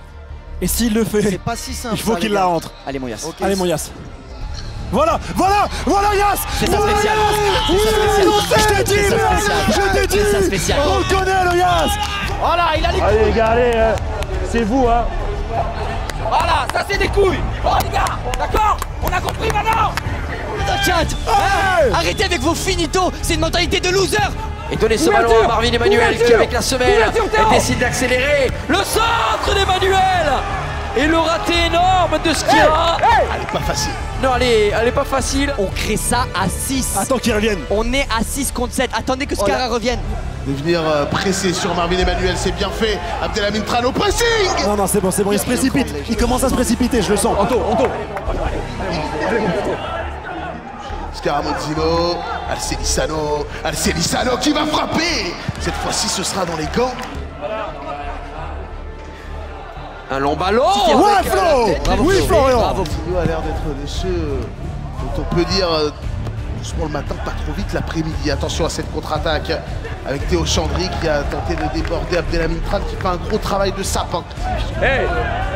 Et s'il le fait, C'est pas si simple. il faut qu'il la rentre. Allez, mon Yass. Allez, mon Yass. Voilà, Yass. C'est sa spéciale. Je t'ai dit, je t'ai dit. C'est sa spéciale. On le connaît, le Yass. Voilà, il a les couilles. Allez les gars, allez, c'est vous hein. Voilà, ça c'est des couilles. Oh les gars, d'accord, on a compris maintenant. Chat, arrêtez avec vos finitos, c'est une mentalité de loser. Et donnez ce ballon à Marvin Emmanuel qui avec la semelle décide d'accélérer. Le centre d'Emmanuel et le raté énorme de Skira. Elle est pas facile. Non, elle est pas facile. On crée ça à 6. Attends qu'il revienne. On est à 6 contre 7. Attendez que Skara revienne. De venir presser sur Marvin Emmanuel, c'est bien fait. Abdelhamid Tran au pressing. Non, c'est bon, il se précipite. Il commence à se précipiter, je le sens. Anto. Scaramozzino, Alcelisano qui va frapper. Cette fois-ci, ce sera dans les gants. Un long ballon. Ouais, Flo. Oui, Florian. Bravo. Flo a l'air d'être de ceux dont on peut dire doucement le matin, pas trop vite l'après-midi. Attention à cette contre-attaque avec Théo Chandry qui a tenté de déborder Abdelhamid Tran qui fait un gros travail de sapin. Ouais.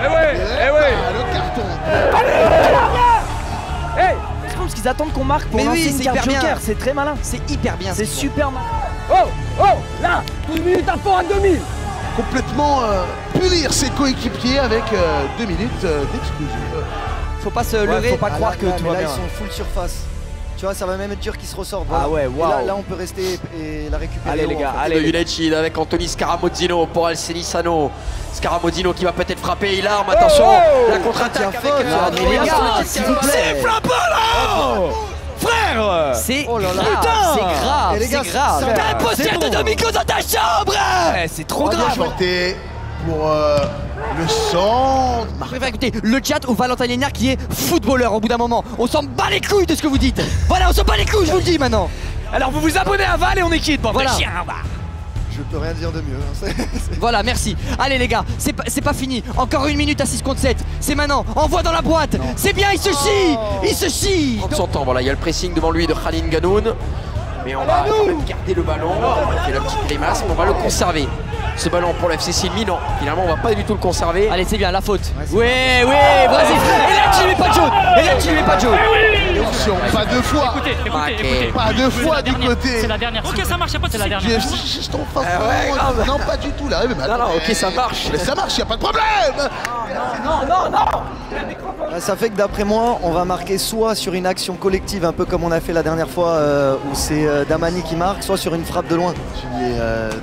Le carton. Parce qu'ils attendent qu'on marque pour lancer une carte joker. C'est très malin. C'est hyper bien. C'est super malin. Oh, là, 12 minutes à fond à 2000. Complètement punir ses coéquipiers avec 2 minutes d'exclusion. Faut pas se leurrer. Faut pas croire que tout va là, bien. ils sont full surface. Tu vois, ça va même être dur qu'ils se ressortent. Ah ouais, waouh. Là, on peut rester et la récupérer. Allez, les gars, allez. United avec Anthony Scaramozzino pour Alcelisano. Scaramozzino qui va peut-être frapper, il arme, attention, la contre-attaque avec les gars, s'il vous plaît. Frère, c'est grave, c'est grave, les gars, c'est grave. t'as un poster de Domingos dans ta chambre. C'est trop grave. Chanté pour le centre. Je préfère écouter le chat ou Valentin Lénard qui est footballeur au bout d'un moment. On s'en bat les couilles de ce que vous dites. Voilà, on s'en bat les couilles, je vous le dis maintenant. Alors vous vous abonnez à Val et on est quitte, bande de chiens. Je peux rien dire de mieux. Voilà, merci. Allez les gars, c'est pas fini. Encore 1 minute à 6 contre 7. C'est maintenant. Envoie dans la boîte. C'est bien, il se chie. Il se chie. On s'entend, voilà, il y a le pressing devant lui de Khalil Ganoun. Mais on va quand même garder le ballon. On a fait la petite grimace, mais on va le conserver. Ce ballon pour l'FC Silmi, non. Finalement, on va pas du tout le conserver. Allez, c'est bien, la faute. Ouais, vas-y. Et là, tu lui mets pas de jaune. Et là, tu lui mets pas de jaune. Pas deux fois. Écoutez. Pas deux fois du côté. C'est la dernière. Ok, ça marche, pas, c'est la dernière. Non, pas du tout là. Non, ok, ça marche. Mais ça marche, y a pas de problème. Non. Ça fait que d'après moi, on va marquer soit sur une action collective, un peu comme on a fait la dernière fois où c'est Damani qui marque, soit sur une frappe de loin.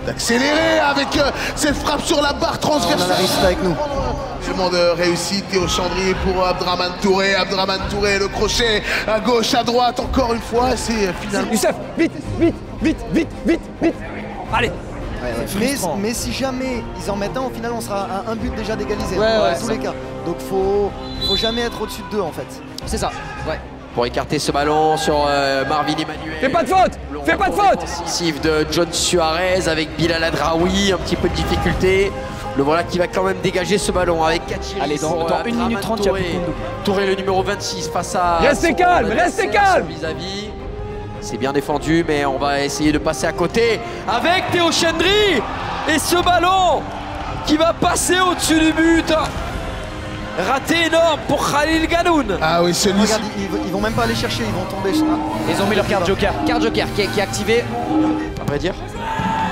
D'accélérer avec cette frappe sur la barre transversale. On en arrive avec nous. Demande réussi, Théo Chandry pour Abdraman Touré. Abdraman Touré, le crochet à gauche, à droite, encore une fois. C'est finalement. Youssef, vite. Allez. Mais si jamais ils en mettent un, au final on sera à un but déjà d'égaliser dans tous les cas. Donc faut jamais être au-dessus de 2 en fait. C'est ça. Ouais. Pour écarter ce ballon sur Marvin Emmanuel. Fais pas de faute. Fais pas de faute. Décisif de John Suarez avec Bilal Adraoui, un petit peu de difficulté. Le voilà qui va quand même dégager ce ballon avec Kachiri. Allez, dans 1 minute 30, il y a plus de double. Touré, le numéro 26 face à. Restez calme. Vis-à-vis. C'est bien défendu, mais on va essayer de passer à côté avec Théo Chandry. Et ce ballon qui va passer au-dessus du but. Raté énorme pour Khalil Ganoun. Ah oui, celui-ci. Regarde, ils vont même pas aller chercher, ils vont tomber. Ils ont mis leur carte joker. Carte joker qui est activée. À vrai dire.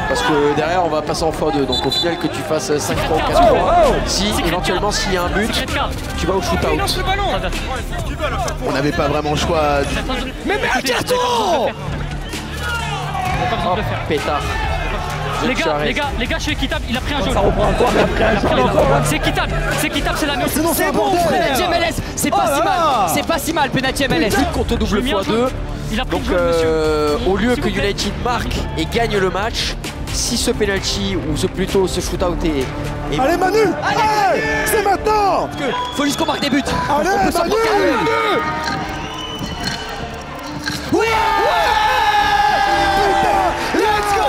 Parce que derrière on va passer en x2, donc au final que tu fasses 5 fois ou 4 fois, si éventuellement s'il y a un but, tu vas au shootout. On n'avait pas vraiment le choix. Mais un carton! Oh, pétard. Les gars, je suis équitable, il a pris un jaune. Ça reprend encore. C'est équitable, c'est la même. C'est bon, penalty MLS, c'est pas si mal. C'est pas si mal, penalty MLS. But contre double x2. Donc au lieu que United marque et gagne le match, si ce penalty ou plutôt ce shootout est... Allez Manu! Allez! C'est maintenant! Faut juste qu'on marque des buts. Allez Manu! Oui! Let's go!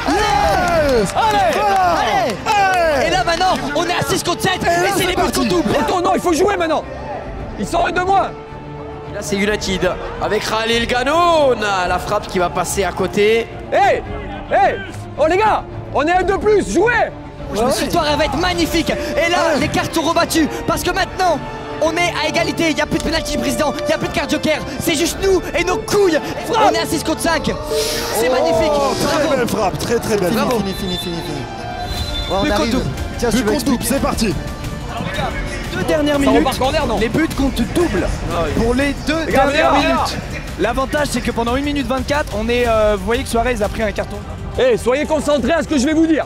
Yes! Allez! Voilà! Allez! Et là maintenant, on est à 6 contre 7 et c'est les buts qu'on double. Non, il faut jouer maintenant. Ils sont un de moins. Là c'est United avec Khalil Ganoun, la frappe qui va passer à côté. Hey! Oh les gars, on est un de plus, jouez! Cette victoire elle va être magnifique. Et là, les cartes sont rebattues parce que maintenant, on est à égalité. Il n'y a plus de pénalty du président, il n'y a plus de carte joker. C'est juste nous et nos couilles. On est à 6 contre 5. C'est magnifique. Très belle frappe, très belle. Fini. Ouais, on arrive. Tiens, But contre double, c'est parti. 2 dernières Ça minutes. repart corner, non? Les buts comptent double pour les 2 dernières minutes. L'avantage c'est que pendant 1 minute 24, on est. Vous voyez que Suarez a pris un carton. Hey, soyez concentrés à ce que je vais vous dire.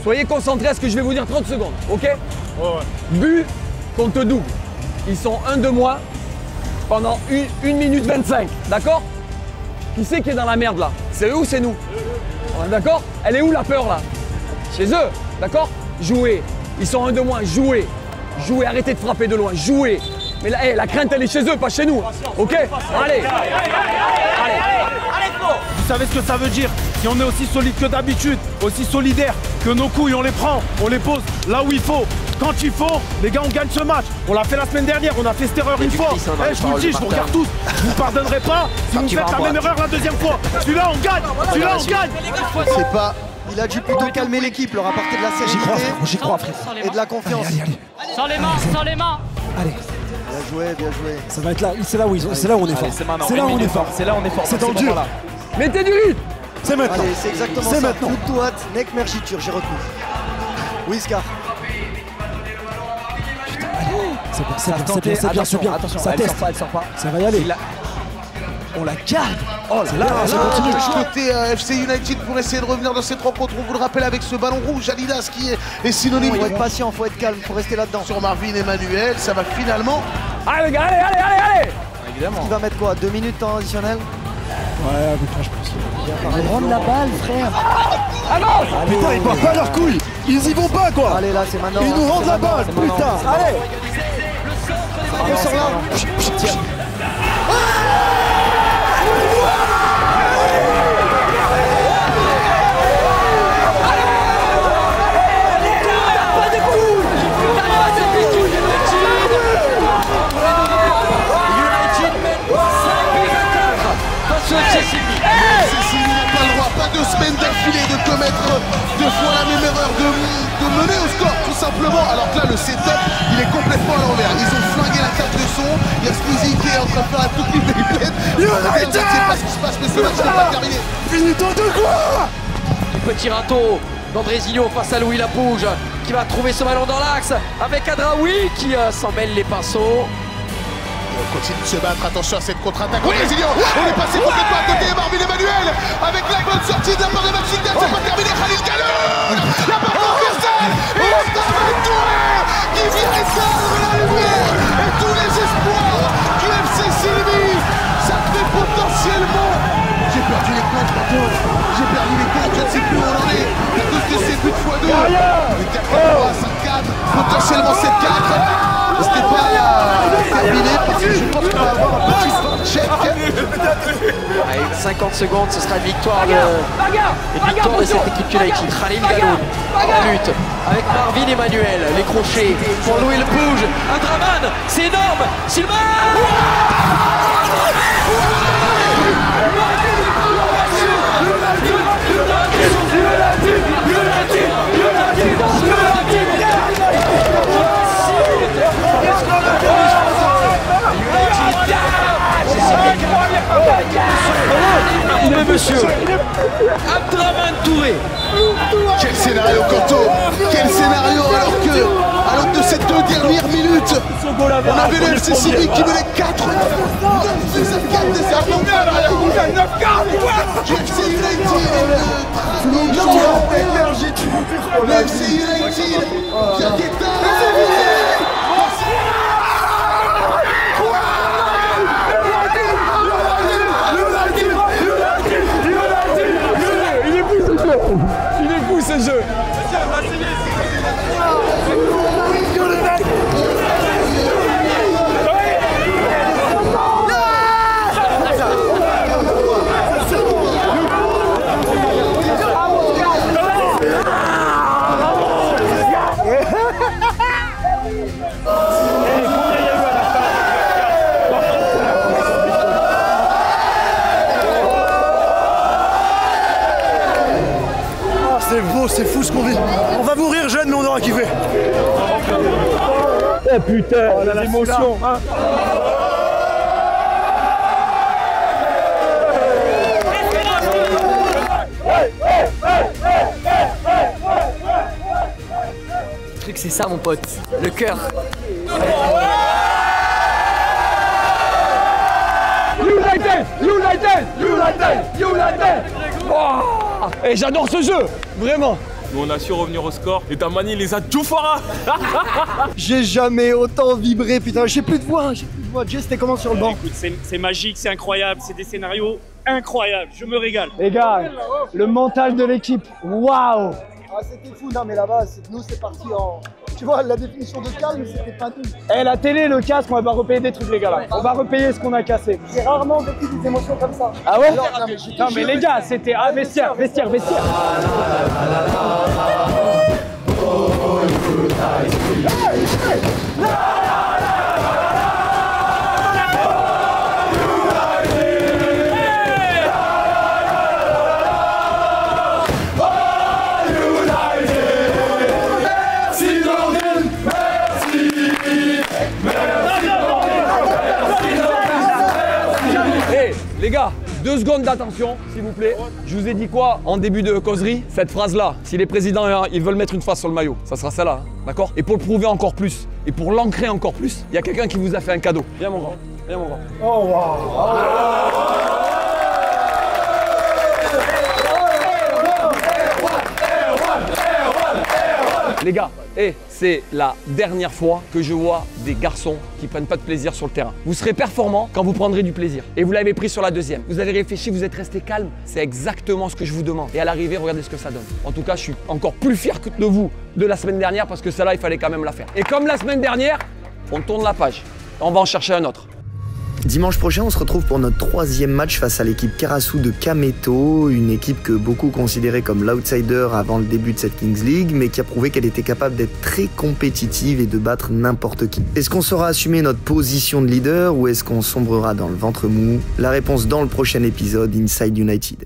Soyez concentrés à ce que je vais vous dire 30 secondes, ok? But contre double. Ils sont un de moins pendant 1 minute 25, d'accord? Qui c'est qui est dans la merde là? C'est eux ou c'est nous? On est d'accord? Elle est où la peur là? Chez eux, d'accord? Jouez. Ils sont un de moins, jouez. Jouez, arrêtez de frapper de loin, jouez. Mais là, la crainte elle est chez eux, pas chez nous. Ok? Allez. Vous savez ce que ça veut dire? Si on est aussi solide que d'habitude, aussi solidaire, que nos couilles on les prend, on les pose là où il faut. Quand il faut, les gars on gagne ce match. On l'a fait la semaine dernière, on a fait cette erreur une fois. Je vous le dis, je vous regarde tous. Je vous pardonnerai pas si vous faites la même erreur la deuxième fois. Celui-là on gagne, celui-là on gagne. C'est pas... Il a dû plutôt calmer l'équipe, leur apporter de la sérénité. J'y crois, frère. Et de la confiance. Sans les mains. Allez. Bien joué. Ça va être là, c'est là où on est fort. C'est là où on est fort. C'est dans le dur. Mettez du rythme. C'est maintenant. Allez, c'est exactement C'est ça. maintenant. Fluctuat, Nek Mergitur, j'ai retenu. Oui, Scar. C'est bien. Ça teste. Elle sort pas. Ça va y aller. On la garde. Oh là là, ça continue. Côté FC United pour essayer de revenir dans cette rencontre. On vous le rappelle avec ce ballon rouge, Adidas qui est synonyme. Il faut être patient, il faut être calme, il faut rester là-dedans. Sur Marvin Emmanuel, ça va finalement. Allez les gars, allez. Évidemment. Il va mettre quoi? 2 minutes temps additionnel? Ouais, à peu près, je pense. Ils rendent la balle, frère. Avance! Ah, putain, ils portent pas leurs couilles. Ils y vont pas, quoi. Allez, là, c'est maintenant. Ils nous rendent la balle, putain. Allez. On sort là. Cécile n'a pas le droit, pas 2 semaines d'affilée de commettre 2 fois la même erreur, de mener au score tout simplement. Alors que là le setup il est complètement à l'envers. Ils ont flingué la table de son. Il y a Squeezie qui est en train de faire la toute libre des je ne sais pas ce qui se passe mais ce match n'est pas terminé. Finito de quoi? Petit râteau d'Andrézinho face à Louis Lapouge qui va trouver ce ballon dans l'axe avec Adraoui qui s'en mêle les pinceaux. On continue de se battre, attention à cette contre-attaque. On est passé complètement à côté. Marvin Emmanuel avec la bonne sortie de la part de Maxime Dac. C'est pas terminé. Khalil Ganoun, la part transversale. Et Osman Touré qui vient éteindre la lumière. Et tous les espoirs du FC Sylvie. Ça fait potentiellement. J'ai perdu les comptes, pardon. J'ai perdu les comptes, je ne sais plus où on en est. À cause de ces buts x2. Le 4-3, 5-4, potentiellement 7-4. C'était pas terminé parce que je pense qu'on va avoir un petit check. Avec 50 secondes, ce sera une victoire de cette équipe United. Khalil Ganoun en lutte avec Marvin Emmanuel. Les crochets pour Louis Lapouge. Un Draman, c'est énorme. Sylvain. jeu. Abdraman Touré. Quel scénario, Kanto. Quel scénario, alors que de ces 2 dernières minutes, on avait le FC Séville qui menait 4 9 buts à 4 désormais. Le FC United qui a Il est fou ce jeu. C'est beau, c'est fou ce qu'on vit. On va mourir jeune, mais on aura kiffé. Oh putain, les émotions. Hein. Le truc, c'est ça, mon pote. Le cœur. United, United, United, United. Oh, et j'adore ce jeu, vraiment. Nous on a su revenir au score et Damani les a Djoufara. J'ai jamais autant vibré, putain, j'ai plus de voix, Jay, c'était comment sur le banc? Écoute, c'est magique, c'est incroyable, c'est des scénarios incroyables, je me régale. Les gars, le mental de l'équipe, waouh. Ah, c'était fou, non mais là-bas, nous c'est parti en... Tu vois, la définition de calme, c'était pas nous. Eh, la télé, le casque, on va repayer des trucs, les gars, là. On va repayer ce qu'on a cassé. J'ai rarement vécu des émotions comme ça. Ah ouais? Alors, non, mais les gars, c'était... Ah, vestiaire. Les gars, 2 secondes d'attention, s'il vous plaît. Je vous ai dit quoi en début de causerie? Cette phrase-là, si les présidents ils veulent mettre une phrase sur le maillot, ça sera celle-là, hein, d'accord? Et pour le prouver encore plus, et pour l'ancrer encore plus, il y a quelqu'un qui vous a fait un cadeau. Viens mon grand, viens mon grand. Oh waouh. Les gars, c'est la dernière fois que je vois des garçons qui prennent pas de plaisir sur le terrain. Vous serez performants quand vous prendrez du plaisir. Et vous l'avez pris sur la deuxième. Vous avez réfléchi, vous êtes resté calme. C'est exactement ce que je vous demande. Et à l'arrivée, regardez ce que ça donne. En tout cas, je suis encore plus fier que de vous de la semaine dernière parce que celle-là, il fallait quand même la faire. Et comme la semaine dernière, on tourne la page. On va en chercher un autre. Dimanche prochain, on se retrouve pour notre 3e match face à l'équipe Karasu de Kameto, une équipe que beaucoup considéraient comme l'outsider avant le début de cette Kings League, mais qui a prouvé qu'elle était capable d'être très compétitive et de battre n'importe qui. Est-ce qu'on saura assumer notre position de leader ou est-ce qu'on sombrera dans le ventre mou? La réponse dans le prochain épisode Inside United.